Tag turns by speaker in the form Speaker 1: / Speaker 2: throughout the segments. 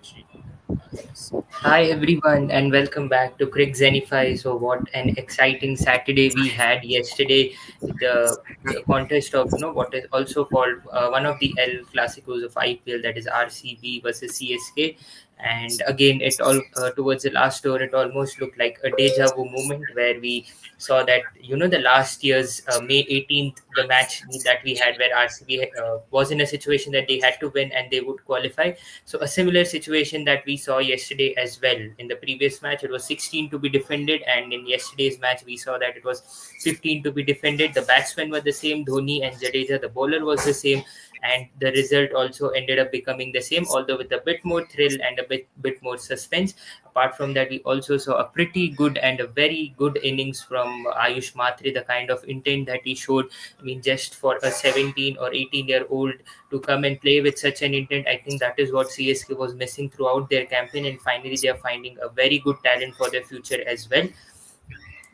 Speaker 1: Yes. Hi everyone and welcome back to Crick Zenify. So what an exciting Saturday we had yesterday with the contest of what is also called one of the El Clasicos of IPL, that is RCB versus CSK. And again, it all towards the last over, it almost looked like a deja vu moment where we saw that the last year's May 18th, the match that we had where RCB was in a situation that they had to win and they would qualify. So a similar situation that we saw yesterday as well. In the previous match, it was 16 to be defended, and in yesterday's match, we saw that it was 15 to be defended. The batsmen were the same, Dhoni and Jadeja. The bowler was the same, and the result also ended up becoming the same, although with a bit more thrill and a bit more suspense. Apart from that, we also saw a pretty good and a very good innings from Ayush Matre. The kind of intent that he showed, I mean, just for a 17 or 18-year-old to come and play with such an intent. I think that is what CSK was missing throughout their campaign, and finally they are finding a very good talent for their future as well.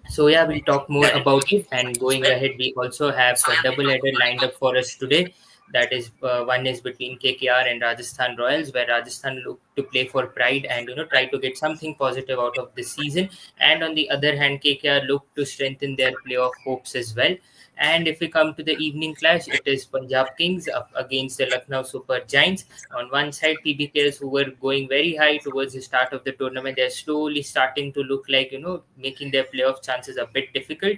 Speaker 1: So yeah, we'll talk more about it. And going ahead, we also have a double header lined up for us today. That is, one is between KKR and Rajasthan Royals, where Rajasthan look to play for pride and try to get something positive out of this season. And on the other hand, KKR look to strengthen their playoff hopes as well. And if we come to the evening clash, it is Punjab Kings up against the Lucknow Super Giants. On one side, PBKS, who were going very high towards the start of the tournament, they're slowly starting to look like making their playoff chances a bit difficult.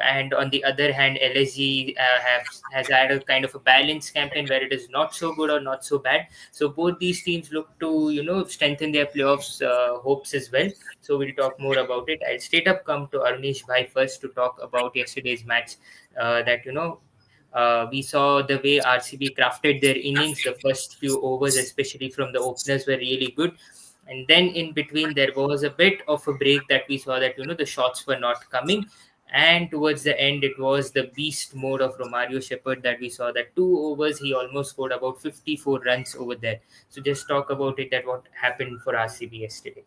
Speaker 1: And on the other hand, LSG has had a kind of a balanced campaign where it is not so good or not so bad. So both these teams look to strengthen their playoffs hopes as well. So we'll talk more about it. I'll straight up come to Arunish Bhai first to talk about yesterday's match. That we saw the way RCB crafted their innings. The first few overs, especially from the openers, were really good. And then in between, there was a bit of a break that we saw that the shots were not coming. And towards the end, it was the beast mode of Romario Shepherd that we saw. That 2 overs, he almost scored about 54 runs over there. So just talk about it. That what happened for RCB yesterday.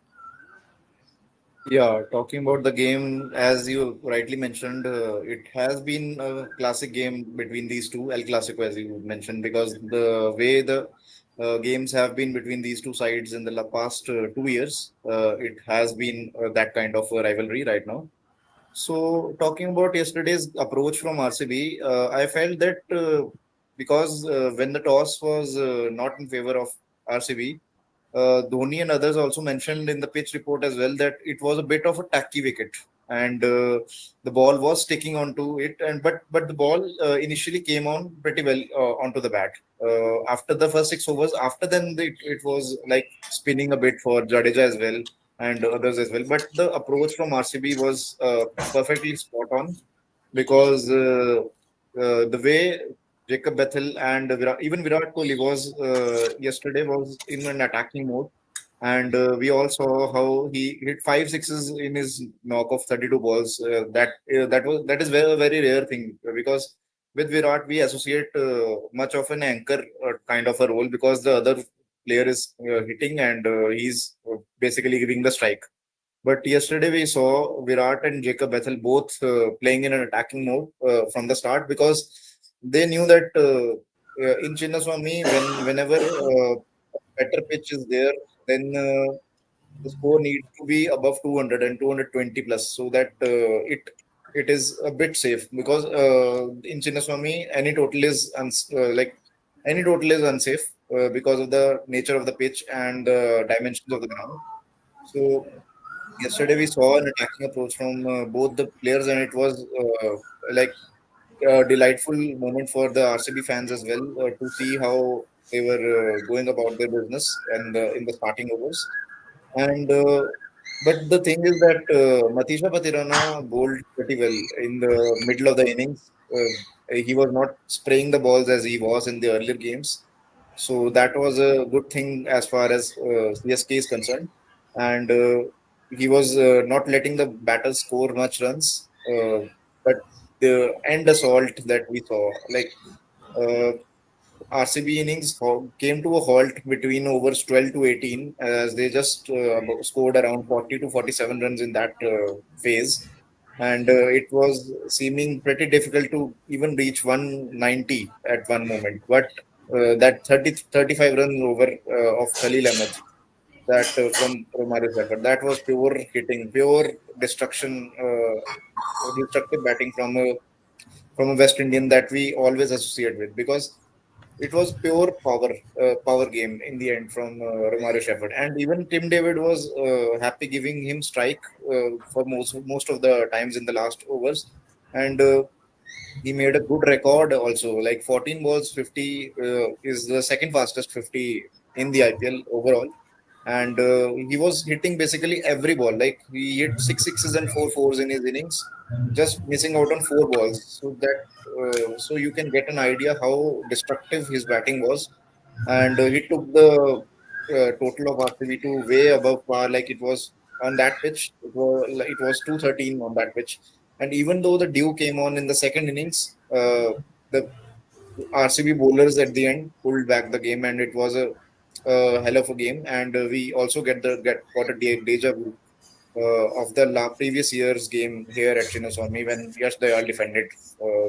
Speaker 2: Yeah, talking about the game, as you rightly mentioned, it has been a classic game between these two, El Clasico, as you mentioned, because the way the games have been between these two sides in the past 2 years, it has been that kind of a rivalry right now. So, talking about yesterday's approach from RCB, I felt that because when the toss was not in favor of RCB, Dhoni and others also mentioned in the pitch report as well that it was a bit of a tacky wicket, and the ball was sticking onto it. And but the ball initially came on pretty well onto the bat. After the first 6 overs, after then it was like spinning a bit for Jadeja as well and others as well. But the approach from RCB was perfectly spot on because the way Jacob Bethel and even Virat Kohli was yesterday was in an attacking mode, and we all saw how he hit 5 sixes in his knock of 32 balls. That is very rare thing because with Virat we associate much of an anchor kind of a role because the other player is hitting and he's basically giving the strike. But yesterday we saw Virat and Jacob Bethel both playing in an attacking mode from the start because they knew that in Chinnaswamy, whenever better pitch is there, then the score needs to be above 200 and 220 plus, so that it is a bit safe because in Chinnaswamy any total is unsafe because of the nature of the pitch and the dimensions of the ground. So yesterday we saw an attacking approach from both the players, and it was like a delightful moment for the RCB fans as well to see how they were going about their business and in the starting overs. And but the thing is that Matisha Patirana bowled pretty well in the middle of the innings. He was not spraying the balls as he was in the earlier games, so that was a good thing as far as CSK is concerned. And he was not letting the batters score much runs. But the end assault that we saw, like uh, RCB innings came to a halt between overs 12 to 18 as they just scored around 40 to 47 runs in that phase. And it was seeming pretty difficult to even reach 190 at one moment. But that 35 run over of Khalil Ahmed that from Romario Safar. That was pure hitting, pure destruction, destructive batting from a West Indian that we always associate with, because it was pure power game in the end from Romario Shepherd. And even Tim David was happy giving him strike for most of the times in the last overs, and he made a good record also. Like 14 balls, 50 is the second fastest 50 in the IPL overall, and he was hitting basically every ball. Like he hit six sixes and four fours in his innings, just missing out on four balls. So you can get an idea how destructive his batting was, and he took the total of RCB to way above par. Like it was on that pitch, it was 213 on that pitch, and even though the dew came on in the second innings, the RCB bowlers at the end pulled back the game, and it was a hell of a game. And we also got a deja vu of the previous year's game here at Chinnaswamy when Yash Dayal defended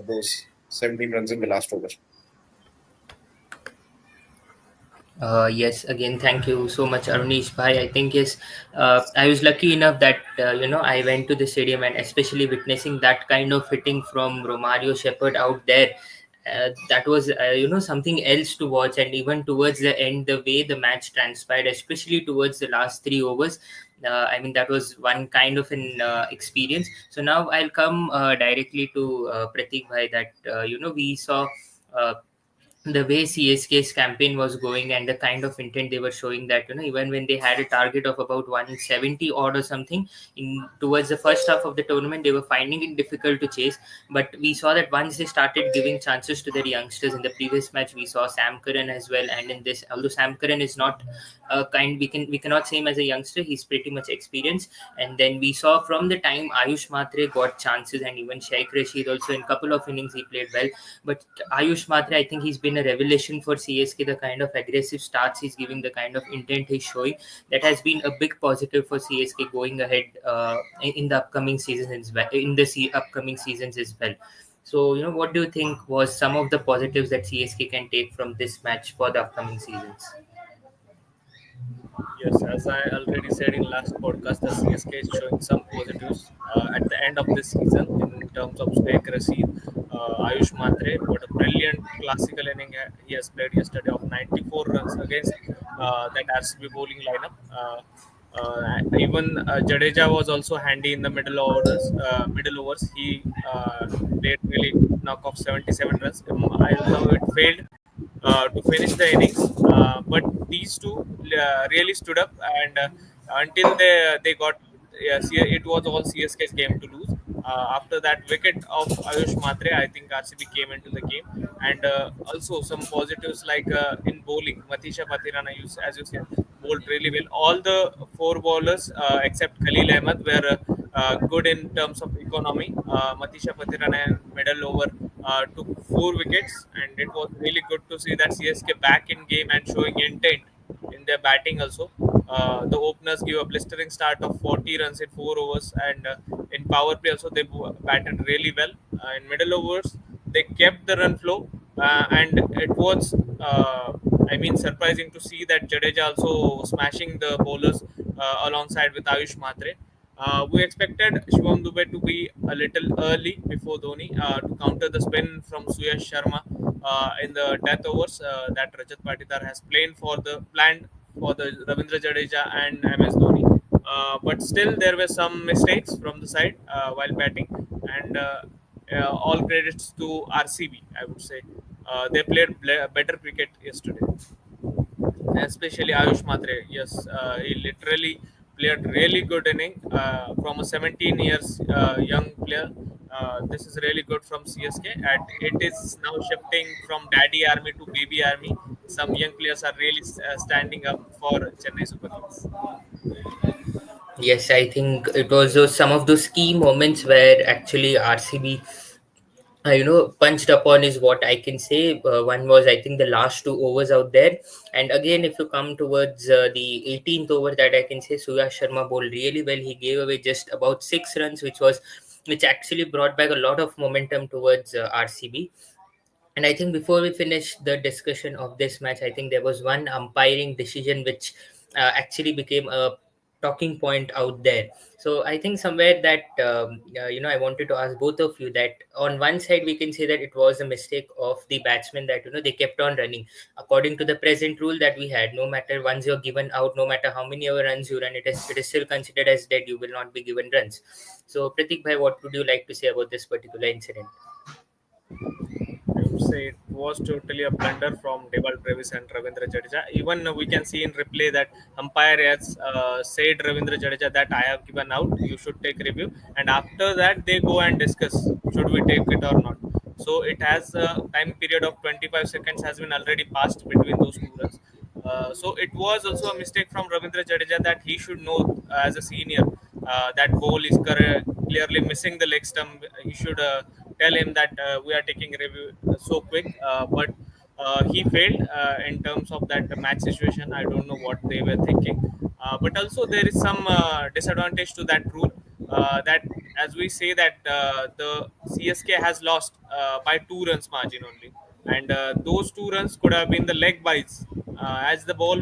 Speaker 2: those 17 runs in the last over.
Speaker 1: Yes, again, thank you so much, Arunish Bhai. I think yes, I was lucky enough that I went to the stadium, and especially witnessing that kind of hitting from Romario Shepherd out there. That was something else to watch, and even towards the end, the way the match transpired, especially towards the last 3 overs. I mean, that was one kind of an experience. So now I'll come directly to Pratik Bhai. That we saw. The way CSK's campaign was going and the kind of intent they were showing, that even when they had a target of about 170 odd or something in towards the first half of the tournament, they were finding it difficult to chase. But we saw that once they started giving chances to their youngsters, in the previous match we saw Sam Curran as well, and in this, although Sam Curran is not we cannot say him as a youngster, he's pretty much experienced. And then we saw from the time Ayush Matre got chances, and even Sheikh Rashid also, in couple of innings he played well. But Ayush Matre, I think he's been a revelation for CSK. The kind of aggressive starts he's giving, the kind of intent he's showing, that has been a big positive for CSK going ahead in the upcoming seasons as well. Upcoming seasons as well. So, what do you think was some of the positives that CSK can take from this match for the upcoming seasons?
Speaker 3: Yes, as I already said in last podcast, the CSK is showing some positives at the end of this season in terms of Sheikh Rashid, Ayush Matre. What a brilliant classical inning he has played yesterday of 94 runs against that RCB bowling lineup. Even Jadeja was also handy in the middle overs. Middle overs, he played really good knock of 77 runs. Although it failed to finish the innings. But these two really stood up, and until they got, yes, it was all CSK's game to lose. After that wicket of Ayush Matre, I think RCB came into the game, and also some positives like in bowling, Matisha Patirana, as you said, bowled really well. All the four bowlers except Khalil Ahmed were good in terms of economy. Matisha Patirana in middle over took 4 wickets, and it was really good to see that CSK back in game and showing intent in their batting also. The openers gave a blistering start of 40 runs in 4 overs, and in power play also they batted really well. In middle overs, they kept the run flow, and it was, I mean, surprising to see that Jadeja also smashing the bowlers alongside with Ayush Matre. We expected Shivam Dubey to be a little early before Dhoni to counter the spin from Suyash Sharma in the death overs that Rajat Patidar has planned for the Ravindra Jadeja and MS Dhoni. But still, there were some mistakes from the side while batting, and all credits to RCB, I would say. They played better cricket yesterday, especially Ayush Matre. Yes, he literally played really good inning from a 17 years young player. This is really good from CSK, and it is now shifting from Daddy Army to Baby Army. Some young players are really standing up for Chennai Super Kings.
Speaker 1: Yes, I think it was some of those key moments where actually RCB punched upon, is what I can say. One was, I think, the last 2 overs out there. And again, if you come towards the 18th over, that I can say Suyash Sharma bowled really well. He gave away just about 6 runs, which actually brought back a lot of momentum towards RCB. And I think before we finish the discussion of this match, I think there was one umpiring decision which actually became a talking point out there. So I think somewhere that I wanted to ask both of you that on one side we can say that it was a mistake of the batsmen that they kept on running according to the present rule that we had. No matter once you're given out, no matter how many ever runs you run, it is still considered as dead. You will not be given runs. So Pratik bhai, what would you like to say about this particular incident?
Speaker 3: I would say it was totally a blunder from Deval Travis and Ravindra Jadeja. Even we can see in replay that umpire has said Ravindra Jadeja that I have given out, you should take review, and after that they go and discuss should we take it or not. So it has a time period of 25 seconds has been already passed between those two runs. So it was also a mistake from Ravindra Jadeja that he should know as a senior that ball is clearly missing the leg stump. He should tell him that we are taking review so quick, but he failed in terms of that match situation. I don't know what they were thinking, but also there is some disadvantage to that rule. That as we say that the CSK has lost by 2 runs margin only, and those 2 runs could have been the leg byes. As the ball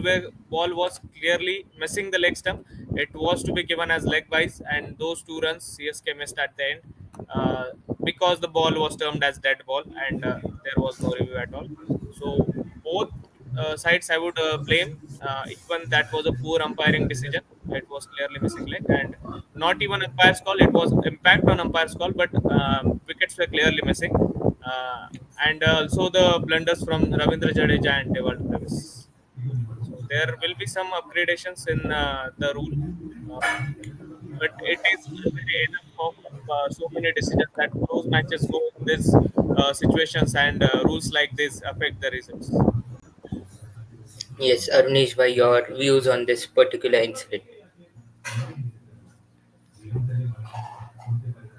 Speaker 3: was clearly missing the leg stump, it was to be given as leg byes, and those 2 runs CSK missed at the end uh, because the ball was termed as dead ball, and there was no review at all. So both sides I would blame. Even that was a poor umpiring decision. It was clearly missing leg, and not even umpire's call. It was impact on umpire's call, but wickets were clearly missing. Uh, and also the blunders from Ravindra Jadeja and Deval Travis. So there will be some upgradations in the rule, uh, but it is already enough of so many decisions that close matches go in these situations, and rules like this affect the results.
Speaker 1: Yes, Arunish, by your views on this particular incident.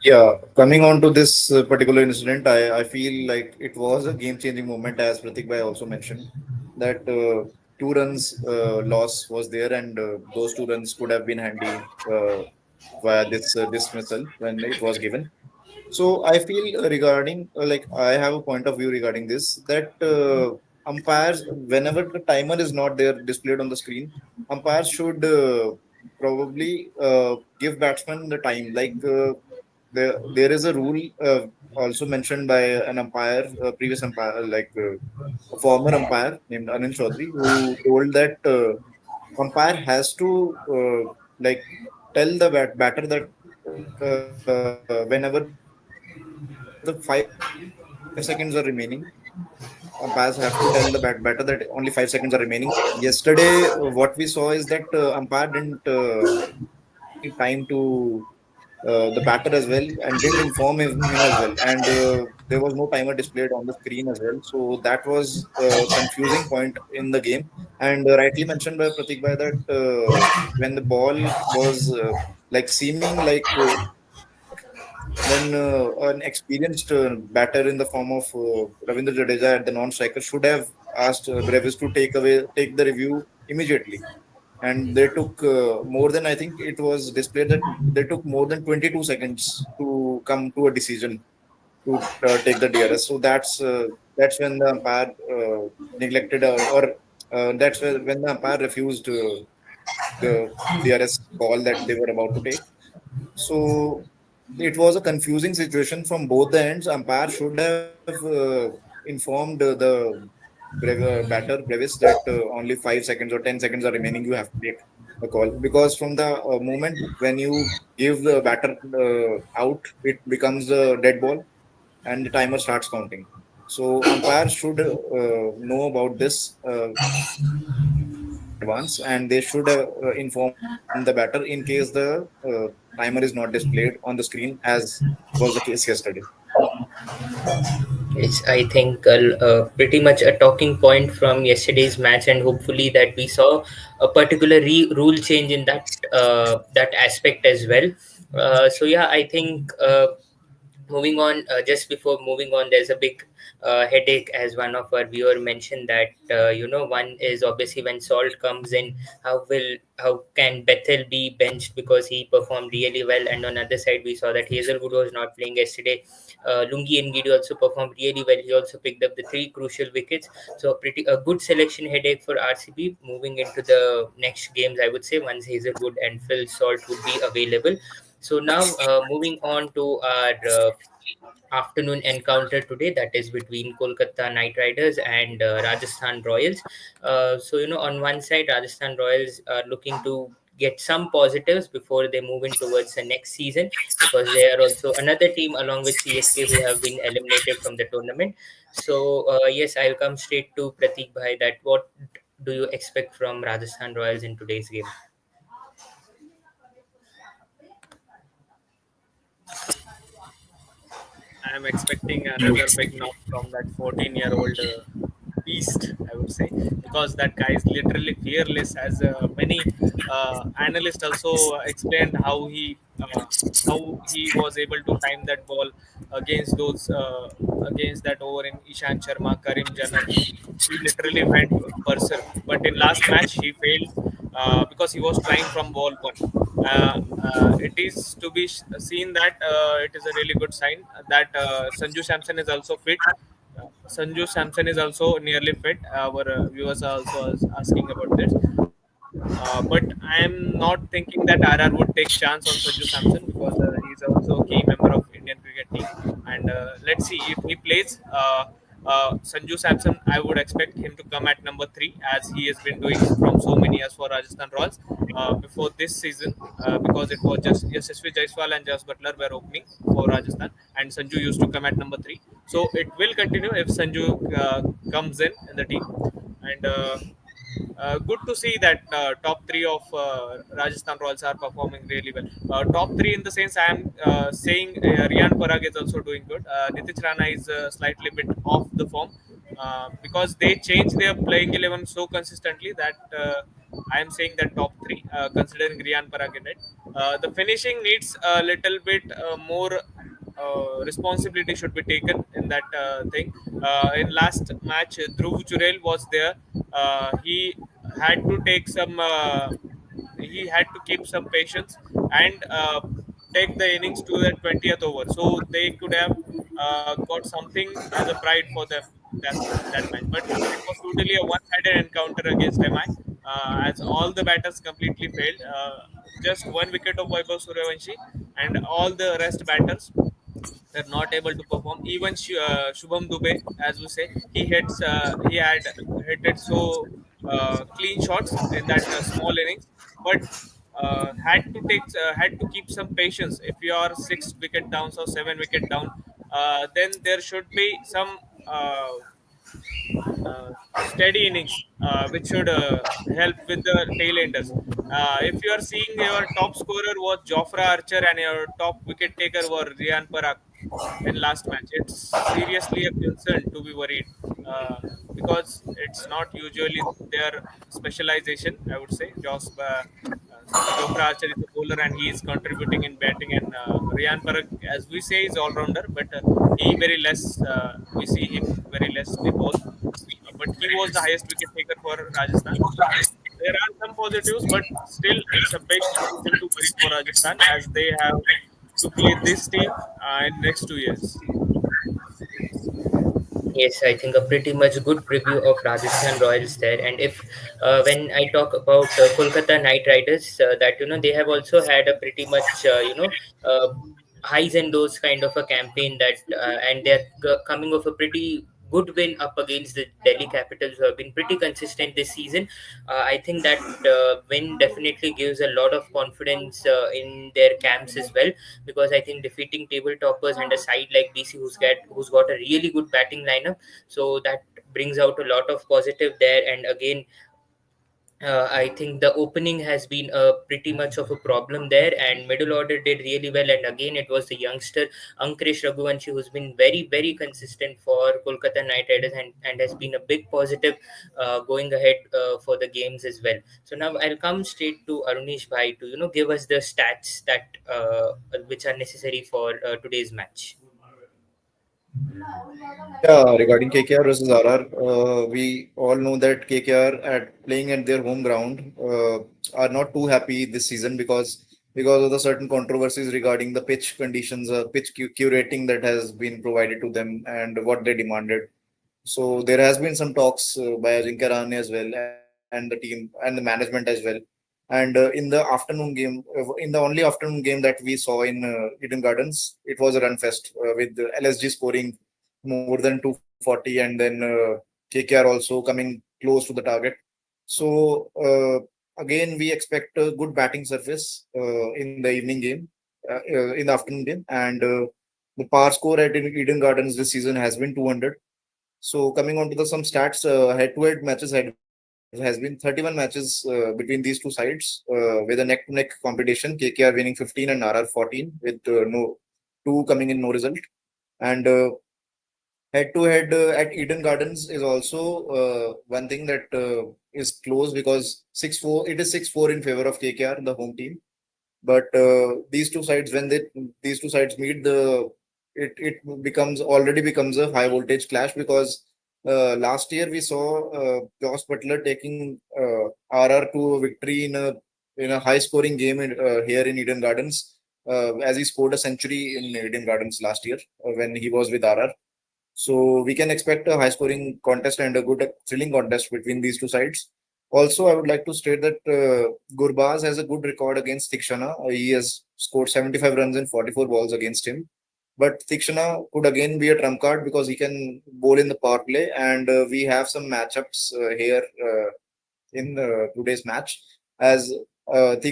Speaker 2: Yeah, coming on to this particular incident, I feel like it was a game-changing moment, as Pratik Bhai also mentioned, that 2 runs loss was there, and those 2 runs could have been handy via this dismissal when it was given. So I feel regarding like I have a point of view regarding this that umpires, whenever the timer is not there displayed on the screen, umpires should probably give batsman the time. Like there is a rule also mentioned by an umpire, previous umpire, like a former umpire named Anil Chaudhary, who told that umpire has to like tell the batter that whenever the 5 seconds are remaining, umpires have to tell the batter that only 5 seconds are remaining. Yesterday, what we saw is that umpire didn't give any time to the batter as well and didn't inform him as well. And there was no timer displayed on the screen as well. So that was a confusing point in the game. And rightly mentioned by Pratik Bhai that when the ball was like seeming like then an experienced batter in the form of Ravindra Jadeja at the non-striker should have asked Brevis to take the review immediately. And they took more than, I think it was displayed that they took more than 22 seconds to come to a decision to take the DRS. So that's when the umpire neglected or that's when the umpire refused the DRS call that they were about to take. So it was a confusing situation from both the ends. Umpire should have informed the batter Brevis that only 5 seconds or 10 seconds are remaining. You have to take the call because from the moment when you give the batter out, it becomes a dead ball and the timer starts counting. So umpires should know about this in advance, and they should inform the batter in case the timer is not displayed on the screen, as was the case yesterday.
Speaker 1: It's, I think, pretty much a talking point from yesterday's match, and hopefully that we saw a particular rule change in that aspect as well. So yeah, I think moving on, just before moving on, there's a big headache, as one of our viewer mentioned, that one is obviously when Salt comes in, how can Bethel be benched because he performed really well, and on the other side we saw that Hazelwood was not playing yesterday. Lungi Ngidi also performed really well. He also picked up the three crucial wickets. So a good selection headache for RCB moving into the next games, I would say, once Hazelwood and Phil Salt would be available. So now, moving on to our afternoon encounter today, that is between Kolkata Knight Riders and Rajasthan Royals. On one side, Rajasthan Royals are looking to get some positives before they move in towards the next season, because they are also another team along with CSK who have been eliminated from the tournament. So yes, I'll come straight to Pratik Bhai, that what do you expect from Rajasthan Royals in today's game?
Speaker 3: I am expecting another big knock from that 14-year-old beast, I would say, because that guy is literally fearless. As many analysts also explained how he was able to time that ball against those against that over in Ishan Sharma, Karim Janak. He literally went berserk. But in last match, he failed because he was trying from ball one. It is to be seen that it is a really good sign that Sanju Samson is also fit. Sanju Samson is also nearly fit. Our viewers are also asking about this. But I am not thinking that RR would take chance on Sanju Samson because he is also a key member of Indian cricket team. And let's see if he plays. Sanju Samson, I would expect him to come at number three, as he has been doing from so many years for Rajasthan Royals before this season, because it was just Yashasvi Jaiswal and Jas Butler were opening for Rajasthan, and Sanju used to come at number three. So it will continue if Sanju comes in the team. And good to see that top three of Rajasthan Royals are performing really well. Top three in the sense I am saying Riyan Parag is also doing good. Nitish Rana is slightly bit off the form because they change their playing 11 so consistently that I am saying that top three, considering Riyan Parag in it. The finishing needs a little bit more responsibility should be taken in that thing. In last match, Dhruv Jurel was there. He had to take some. He had to keep some patience and take the innings to the 20th over, so they could have got something as a pride for them that match. But it was totally a one-sided encounter against MI, as all the batters completely failed. Just one wicket of Vaibhav Suryavanshi, and all the rest batters were not able to perform. Even Shubham Dubey, as we say, he had hit it so clean shots in that small innings, but had to keep some patience. If you are 6 wicket down or 7 wicket down, then there should be some steady innings, which should help with the tailenders. If you are seeing your top scorer was Jofra Archer and your top wicket taker was Riyan Parag in last match, it's seriously a concern to be worried, because it's not usually their specialization. I would say Jofra Archer is a bowler and he is contributing in batting, and Riyan Parag, as we say, is all rounder, but he very less. We see him very less in ball, but he was the highest wicket taker for Rajasthan. There are some positives, but still, it's a big reason to worry for Rajasthan, as they have to play this team in next 2 years.
Speaker 1: Yes, I think a pretty much good preview of Rajasthan Royals there. And if when I talk about Kolkata Knight Riders, that they have also had a pretty much uh, highs and lows kind of a campaign, that and they're coming off a pretty good win up against the Delhi Capitals, who have been pretty consistent this season. I think that win definitely gives a lot of confidence in their camps as well, because I think defeating table toppers and a side like BC, who's got a really good batting lineup, so that brings out a lot of positive there. And again, I think the opening has been pretty much of a problem there, and middle order did really well. And again, it was the youngster Ankuresh Raghuvanshi who's been very, very consistent for Kolkata Knight Riders, and has been a big positive going ahead for the games as well. So now I'll come straight to Arunish Bhai to give us the stats that which are necessary for today's match.
Speaker 2: Yeah, regarding KKR versus RR, we all know that KKR at playing at their home ground are not too happy this season because of the certain controversies regarding the pitch conditions, pitch curating that has been provided to them and what they demanded. So there has been some talks by Ajinkya Rahane as well and the team and the management as well. And in the afternoon game, in the only afternoon game that we saw in Eden Gardens, it was a run fest with LSG scoring more than 240 and then KKR also coming close to the target. So again, we expect a good batting surface in the evening game, in the afternoon game, and the par score at Eden Gardens this season has been 200. So coming on to the some stats, head-to-head matches has been 31 matches between these two sides with a neck-to-neck competition. KKR winning 15 and RR 14 with no two coming in no result. And head-to-head at Eden Gardens is also one thing that is close because 6-4. It is 6-4 in favor of KKR, the home team. But these two sides, when these two sides meet, it becomes a high voltage clash because last year we saw Josh Butler taking RR to a victory in a high scoring game here in Eden Gardens, as he scored a century in Eden Gardens last year when he was with RR. So we can expect a high scoring contest and a good thrilling contest between these two sides. Also, I would like to state that Gurbaz has a good record against Tikshana. He has scored 75 runs in 44 balls against him. But Tikshana could again be a trump card because he can bowl in the power play, and we have some matchups here in today's match. As Mahesh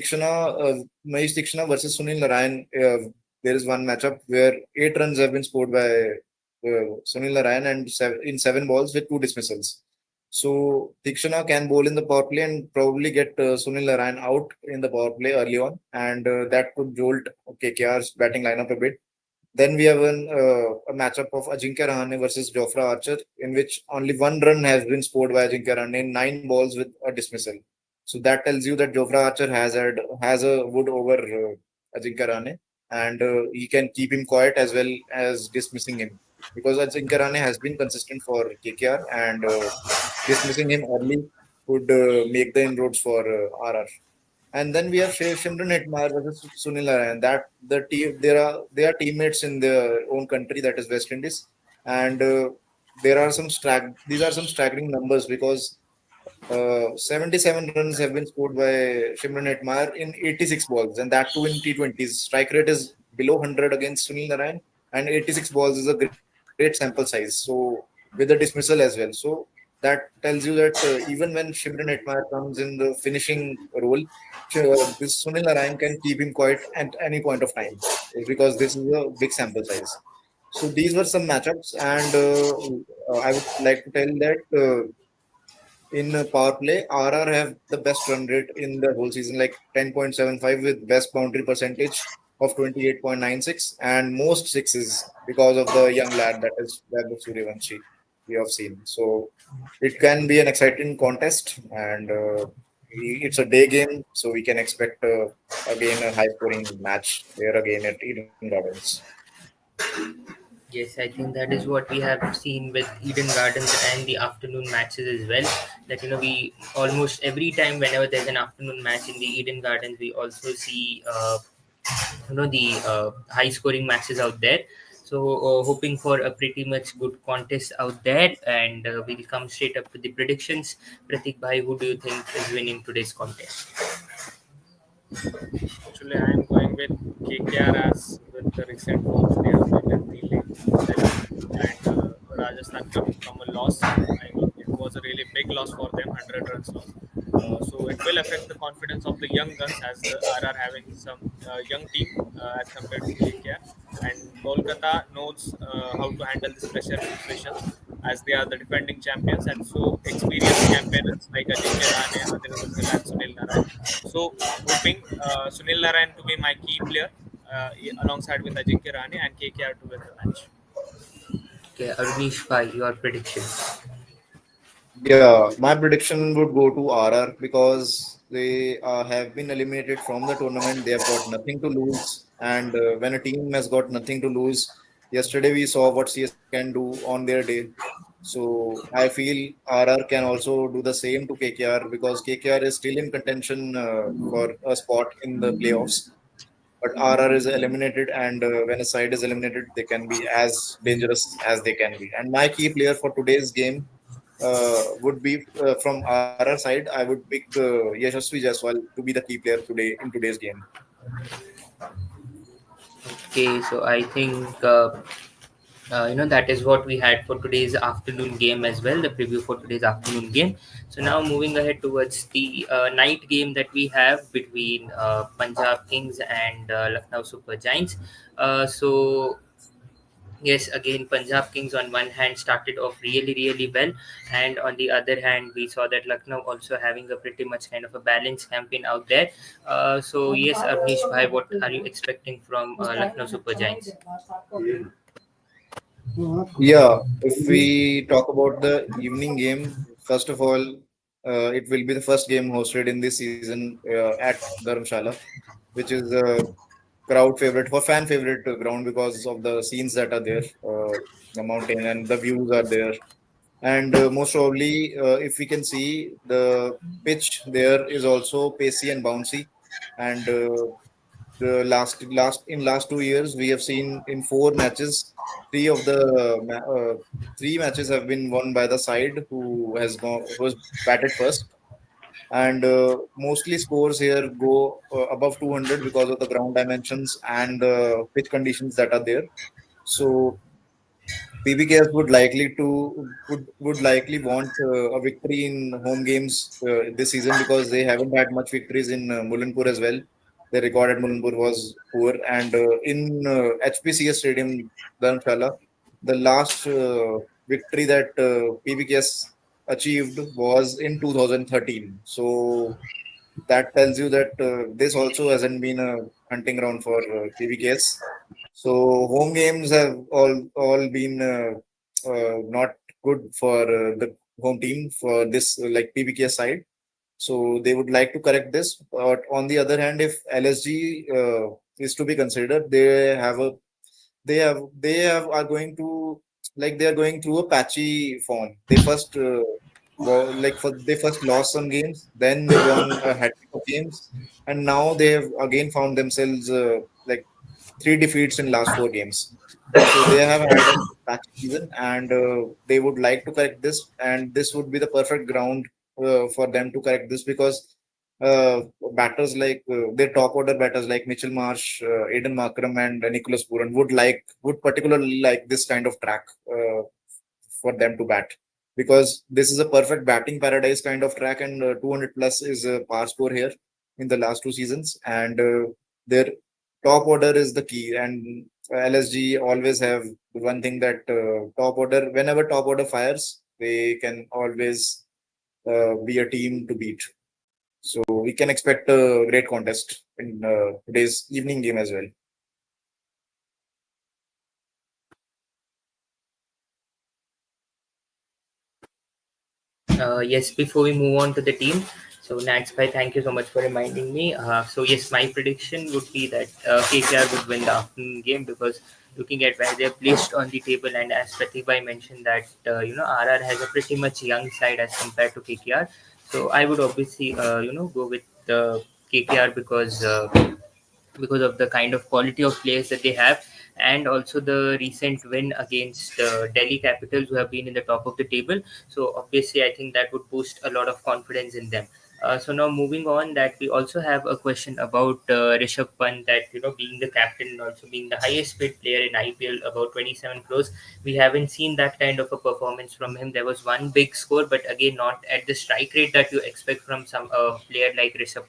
Speaker 2: Tikshana versus Sunil Narayan, there is one matchup where 8 runs have been scored by Sunil Narayan and in 7 balls with two dismissals. So Tikshana can bowl in the power play and probably get Sunil Narayan out in the power play early on, and that could jolt KKR's batting lineup a bit. Then we have a matchup of Ajinkya Rahane versus Jofra Archer, in which only 1 run has been scored by Ajinkya Rahane in 9 balls with a dismissal. So that tells you that Jofra Archer has a wood over Ajinkya Rahane, and he can keep him quiet as well as dismissing him because Ajinkya Rahane has been consistent for KKR, and dismissing him early would make the inroads for RR. And then we have Shimron Hetmar versus Sunil Narayan. That the team they are teammates in their own country, that is West Indies, and there are some these are some staggering numbers because 77 runs have been scored by Shimron Hetmar in 86 balls, and that too in T20s. Strike rate is below 100 against Sunil Narayan, and 86 balls is a great sample size. So with the dismissal as well. So that tells you that even when Shimron Hetmar comes in the finishing role, this Sunil Narayan can keep him quiet at any point of time because this is a big sample size. So these were some matchups, and I would like to tell that in power play, RR have the best run rate in the whole season, like 10.75 with best boundary percentage of 28.96 and most sixes because of the young lad that is Vaibhav Suryavanshi we have seen. So it can be an exciting contest, and it's a day game, so we can expect again a high scoring match here again at Eden Gardens.
Speaker 1: Yes, I think that is what we have seen with Eden Gardens and the afternoon matches as well. That we almost every time whenever there's an afternoon match in the Eden Gardens, we also see the high scoring matches out there. So hoping for a pretty much good contest out there, and we'll come straight up with the predictions. Pratik bhai, who do you think is winning today's contest?
Speaker 3: Actually, I am going with KKR as with the recent forms they have been at Delhi itself, and Rajasthan coming from a loss. I mean, it was a really big loss for them, 100 runs loss. So it will affect the confidence of the young guns as the RR having some young team as compared to KKR, and Kolkata knows how to handle this pressure situations as they are the defending champions and so experienced campaigners like Ajinkya Rahane, Adil Russell, and Sunil Narayan. So hoping Sunil Narayan to be my key player alongside with Ajinkya Rahane and KKR to win the match.
Speaker 1: Okay, Arunish bhai, your prediction.
Speaker 2: Yeah, my prediction would go to RR because they have been eliminated from the tournament. They have got nothing to lose, and when a team has got nothing to lose, Yesterday we saw what CSK can do on their day. So I feel RR can also do the same to KKR because KKR is still in contention for a spot in the playoffs. But RR is eliminated, and when a side is eliminated, they can be as dangerous as they can be. And my key player for today's game would be from RR side. I would pick Yashasvi Jaiswal to be the key player today in today's game.
Speaker 1: Okay, so I think that is what we had for today's afternoon game as well, the preview for today's afternoon game. So now moving ahead towards the night game that we have between Punjab Kings and Lucknow Super Giants. So yes, again, Punjab Kings on one hand started off really, really well, and on the other hand, we saw that Lucknow also having a pretty much kind of a balanced campaign out there. So yes, Avnish bhai, what are you expecting from Lucknow Super Giants?
Speaker 2: Yeah, if we talk about the evening game, first of all, it will be the first game hosted in this season at Dharamshala, which is a crowd favorite for fan favorite ground because of the scenes that are there, the mountain and the views are there. And most probably, if we can see, the pitch there is also pacey and bouncy. And the last 2 years, we have seen in 4 matches, three matches have been won by the side who was batted first. And mostly scores here go above 200 because of the ground dimensions and the pitch conditions that are there. So PBKS would likely want a victory in home games this season because they haven't had much victories in Mulanpur as well. The record at Mulanpur was poor, and in HPCS Stadium, Dharamshala, the last victory that PBKS achieved was in 2013. So that tells you that this also hasn't been a hunting ground for PBKS. So home games have all been not good for the home team for this like PBK side. So they would like to correct this. But on the other hand, if LSG is to be considered, they have are going to like they are going through a patchy form. They first they first lost some games, then they won a hat of games, and now they have again found themselves like three defeats in last 4 games. So they have had a patchy season, and they would like to correct this, and this would be the perfect ground for them to correct this because batters like their top order batters like Mitchell Marsh, Aiden Markram, and Nicholas Puran would particularly like this kind of track for them to bat because this is a perfect batting paradise kind of track, and 200 plus is a par score here in the last 2 seasons, and their top order is the key. And LSG always have one thing that top order, whenever top order fires, they can always be a team to beat. So we can expect a great contest in today's evening game as well.
Speaker 1: Yes, before we move on to the team, so Nats bhai, thank you so much for reminding me. So yes, my prediction would be that KKR would win the afternoon game because looking at where they're placed on the table, and as Pratik bhai mentioned that RR has a pretty much young side as compared to KKR. So I would obviously go with the KKR because of the kind of quality of players that they have, and also the recent win against Delhi Capitals, who have been in the top of the table. So obviously, I think that would boost a lot of confidence in them. So now moving on, that we also have a question about Rishabh Pant, that being the captain and also being the highest paid player in IPL, about 27 crores. We haven't seen that kind of a performance from him. There was one big score, but again, not at the strike rate that you expect from some player like Rishabh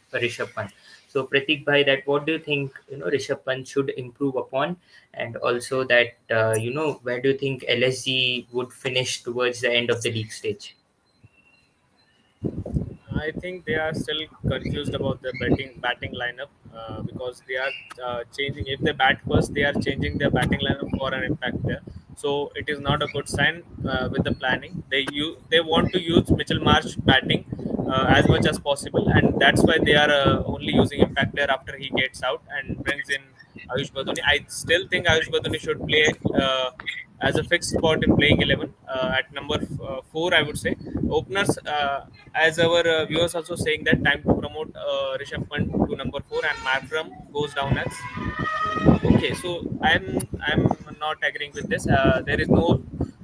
Speaker 1: Pant. So Pratik bhai, that what do you think Rishabh Pant should improve upon, and also that where do you think LSG would finish towards the end of the league stage?
Speaker 3: I think they are still confused about the batting lineup because they are changing. If they bat first, they are changing their batting lineup for an impact there. So it is not a good sign with the planning. They want to use Mitchell Marsh batting as much as possible, and that's why they are only using impact there after he gets out and brings in Ayush Baduni. I still think Ayush Baduni should play as a fixed spot in playing 11 at number 4. I would say openers, as our viewers also saying that time to promote Rishabh Pant to number 4 and Markram goes down as okay. So I'm not agreeing with this. There is no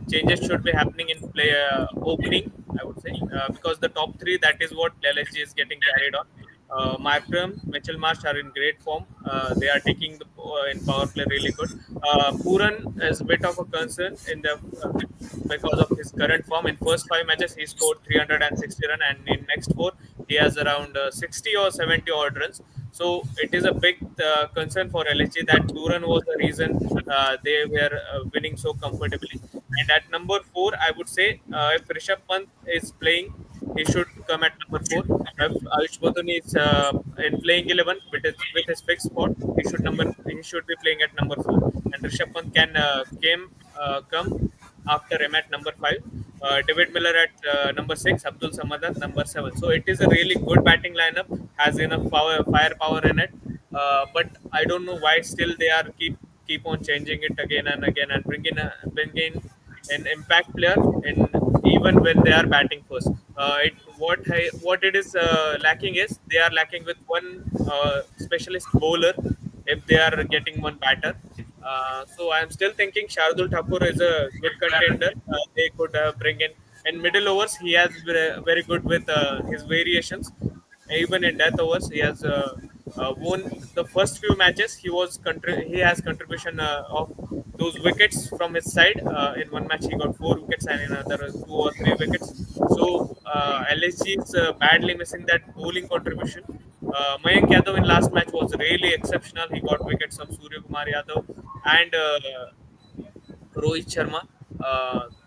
Speaker 3: changes should be happening in play opening. I would say because the top three, that is what LSG is getting carried on. Markram, Mitchell Marsh are in great form. They are taking the in power play really good. Puran is a bit of a concern in the because of his current form. In first 5 matches, he scored 360 run, and in next four, he has around 60 or 70 odd runs. So it is a big concern for LSG that Puran was the reason they were winning so comfortably. And at number 4, I would say if Rishabh Pant is playing, he should come at number 4. If Ayush Baduni is in playing 11 with his fixed spot, he should be playing at number 4. And Rishabh Pant can come after him at number 5. David Miller at number 6, Abdul Samad at number 7. So it is a really good batting lineup, has enough firepower in it. But I don't know why still they are keep on changing it again and again and bring in an impact player in even when they are batting first. What it is lacking is they are lacking with one specialist bowler if they are getting one batter. So I'm still thinking Shardul Thakur is a good contender. They could bring in middle overs. He has very good with his variations. Even in death overs, he has won the first few matches. He has contribution of those wickets from his side. In one match, he got 4 wickets, and in another 2 or 3 wickets. So LSG is badly missing that bowling contribution. Mayank Yadav in last match was really exceptional. He got wickets from Surya Kumar Yadav and Rohit Sharma,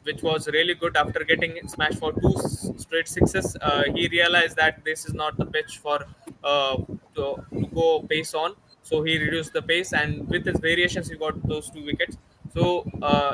Speaker 3: which was really good after getting smashed for two straight sixes. He realized that this is not the pitch for uh, to go pace on. So he reduced the pace, and with his variations, he got those 2 wickets. So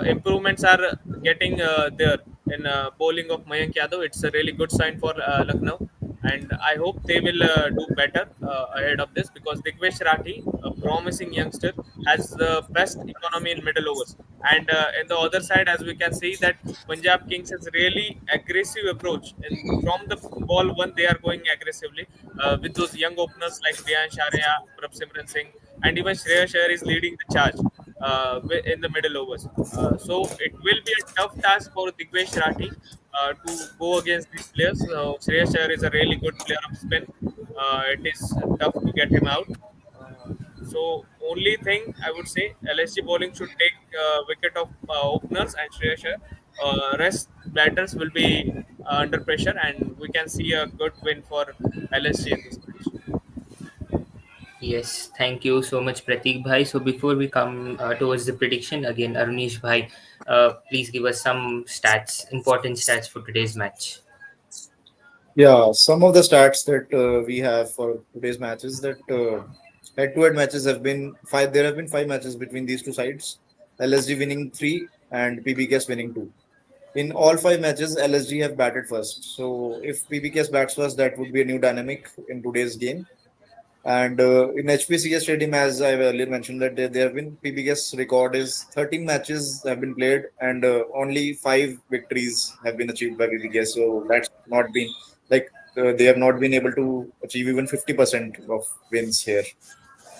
Speaker 3: improvements are getting there in bowling of Mayank Yadav. It's a really good sign for Lucknow, and I hope they will do better ahead of this because Digvesh Rathi, a promising youngster, has the best economy in middle overs. And in the other side, as we can see, that Punjab Kings has really aggressive approach, and from the ball one, they are going aggressively with those young openers like Priyan Sharia, Prabhsimran Singh, and even Shreyas Iyer is leading the charge in the middle overs. So it will be a tough task for Digvesh Rathi to go against these players. Shreyas Iyer is a really good player of spin. It is tough to get him out. So only thing I would say LSG bowling should take wicket of openers and Shreyas Iyer. Rest batters will be under pressure, and we can see a good win for LSG in this match.
Speaker 1: Yes, thank you so much, Pratik Bhai. So before we come towards the prediction again, Arunish Bhai, please give us some stats, important stats for today's match.
Speaker 2: Yeah, some of the stats that we have for today's matches that head-to-head matches have been five. There have been 5 matches between these two sides. LSG winning 3 and PBKS winning 2. In all 5 matches, LSG have batted first. So if PBKS bats first, that would be a new dynamic in today's game. And in HPCS Stadium, as I earlier mentioned, that there have been PBK's record is 13 matches have been played and only 5 victories have been achieved by PBKS. So that's not been like they have not been able to achieve even 50% of wins here.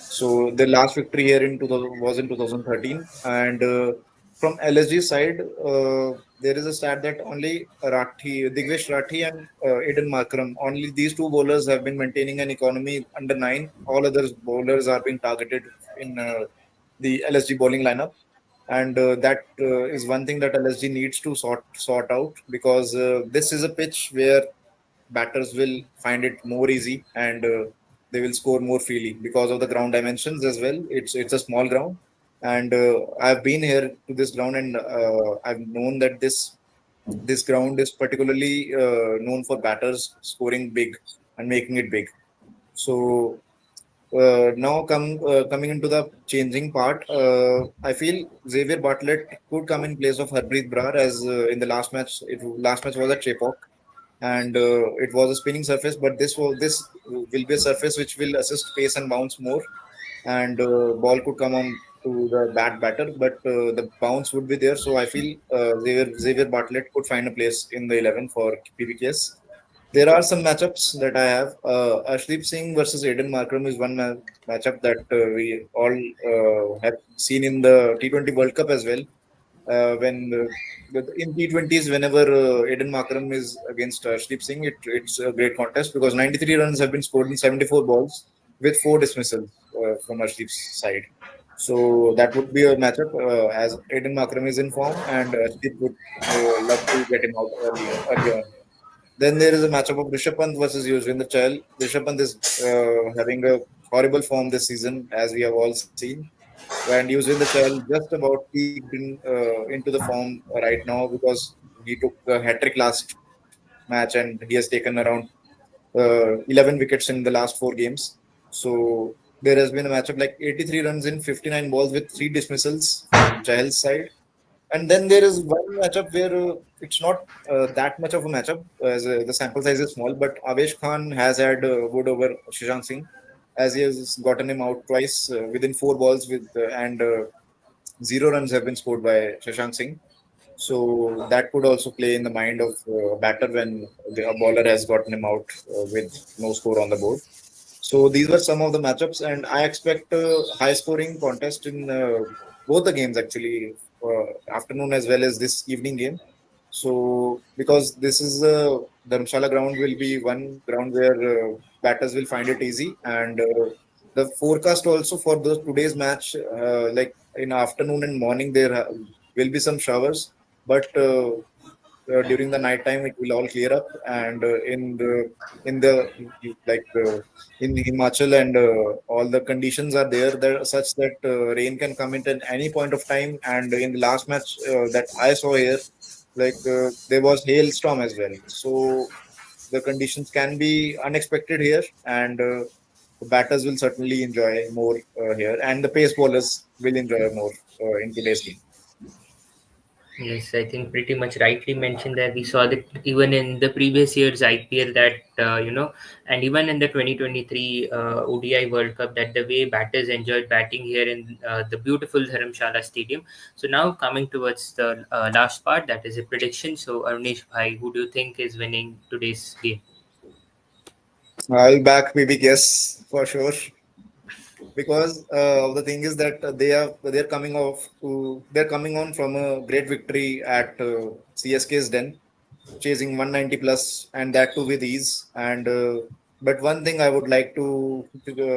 Speaker 2: So the last victory here in 2000 was in 2013, and from LSG side, there is a stat that only Digvesh Rathi and Aiden Markram, only these two bowlers have been maintaining an economy under 9. All other bowlers are being targeted in the LSG bowling lineup, and that is one thing that LSG needs to sort out because this is a pitch where batters will find it more easy and they will score more freely because of the ground dimensions as well. It's a small ground, and I've been here to this ground and I've known that this ground is particularly known for batters scoring big and making it big. So now coming into the changing part, I feel Xavier Bartlett could come in place of Harpreet Brar as in the last match. Last match was at Chepauk and it was a spinning surface, but this will be a surface which will assist pace and bounce more. and ball could come on to the batter, but the bounce would be there. So I feel Xavier Bartlett could find a place in the 11 for PBKS. There are some matchups that I have. Arshdeep Singh versus Aiden Markram is one matchup that we all have seen in the T20 World Cup as well. In T20s, whenever Aiden Markram is against Arshdeep Singh, it's a great contest because 93 runs have been scored in 74 balls with four dismissals from Arshdeep's side. So that would be a matchup as Aiden Markram is in form and Arshdeep would love to get him out early on. Then there is a matchup of Rishabh Pant versus Yuzvendra Chahal. Rishabh Pant is having a horrible form this season, as we have all seen. And Yuzvendra Chahal just about peaked into the form right now because he took a hat trick last match and he has taken around 11 wickets in the last four games. So there has been a matchup like 83 runs in 59 balls with three dismissals from Chahal's side. And then there is one matchup where it's not that much of a matchup as the sample size is small, but Avesh Khan has had wood over Shashank Singh as he has gotten him out twice within four balls with and zero runs have been scored by Shashank Singh. So that could also play in the mind of a batter when a bowler has gotten him out with no score on the board. So these were some of the matchups, and I expect a high-scoring contest in both the games actually, afternoon as well as this evening game. So because this is Dharamshala ground will be one ground where batters will find it easy, and the forecast also for the today's match, like in afternoon and morning, there will be some showers, but during the night time it will all clear up, and in the like in Himachal and all the conditions are there that such that rain can come in at any point of time. And in the last match that I saw here, like there was hailstorm as well, so the conditions can be unexpected here, and the batters will certainly enjoy more here, and the pace bowlers will enjoy more in today's game.
Speaker 1: Yes, I think pretty much rightly mentioned that we saw that even in the previous year's IPL that and even in the 2023 ODI World Cup, that the way batters enjoyed batting here in the beautiful Dharamshala Stadium. So now coming towards the last part, that is a prediction. So Arunish Bhai, who do you think is winning today's game?
Speaker 2: I'll back PBKS for sure because the thing is that they're coming on from a great victory at CSK's den, chasing 190 plus, and that too with ease. And but one thing I would like to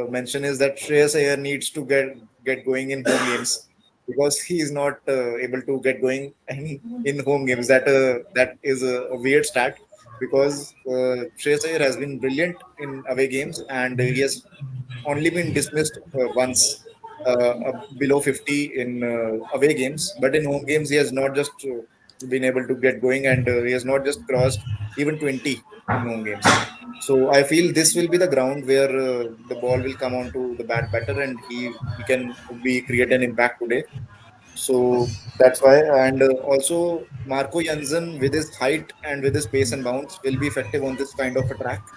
Speaker 2: mention is that Shreyas Iyer needs to get going in home games because he is not able to get going in home games. That is a weird stat because Shreyas Iyer has been brilliant in away games and he has only been dismissed once below 50 in away games, but in home games he has not just been able to get going, and he has not just crossed even 20 in home games. So I feel this will be the ground where the ball will come on to the batter, and he can be create an impact today. So that's why, and also Marco Jansen with his height and with his pace and bounce will be effective on this kind of a track.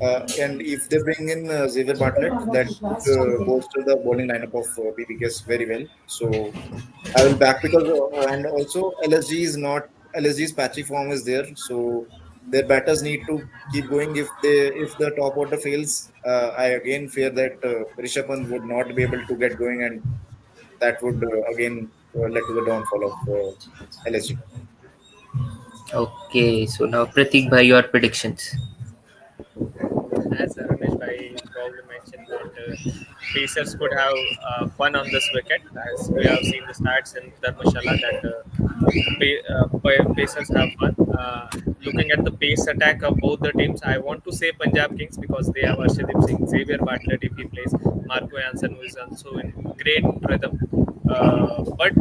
Speaker 2: And if they bring in Xavier Bartlett, that would bolster the bowling lineup of PBKS very well. So I will back because and also LSG is not LSG's patchy form is there, so their batters need to keep going. If the top order fails, I again fear that Rishabh Pant would not be able to get going, and that would again lead to the downfall of LSG.
Speaker 1: Okay, so now Pratik Bhai, your predictions.
Speaker 3: As Ramesh Bhai probably mentioned that Pacers could have fun on this wicket, as we have seen the stats in Dharmashala that Pacers have fun. Looking at the pace attack of both the teams, I want to say Punjab Kings because they have Arshdeep Singh, Xavier Bartlett if he plays, Marco Jansen who is also in great rhythm. But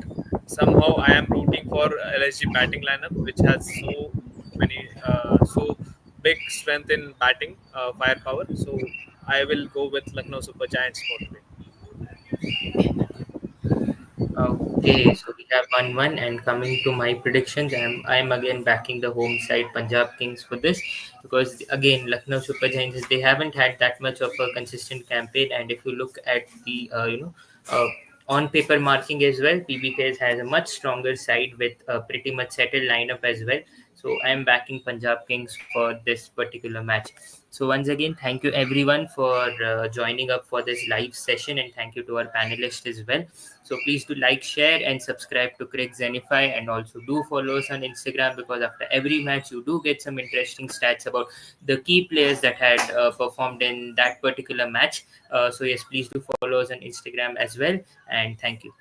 Speaker 3: somehow I am rooting for LSG batting lineup, which has so big strength in batting firepower. So I will go with Lucknow Super Giants for today.
Speaker 1: Okay, so we have 1-1, and coming to my predictions, I'm again backing the home side Punjab Kings for this because again Lucknow Super Giants, they haven't had that much of a consistent campaign. And if you look at the uh, on paper marking as well, PBKS has a much stronger side with a pretty much settled lineup as well. So I'm backing Punjab Kings for this particular match. So once again, thank you everyone for joining up for this live session, and thank you to our panelists as well. So please do like, share, and subscribe to Craig Zenify, and also do follow us on Instagram, because after every match you do get some interesting stats about the key players that had performed in that particular match. So yes, please do follow us on Instagram as well, and thank you.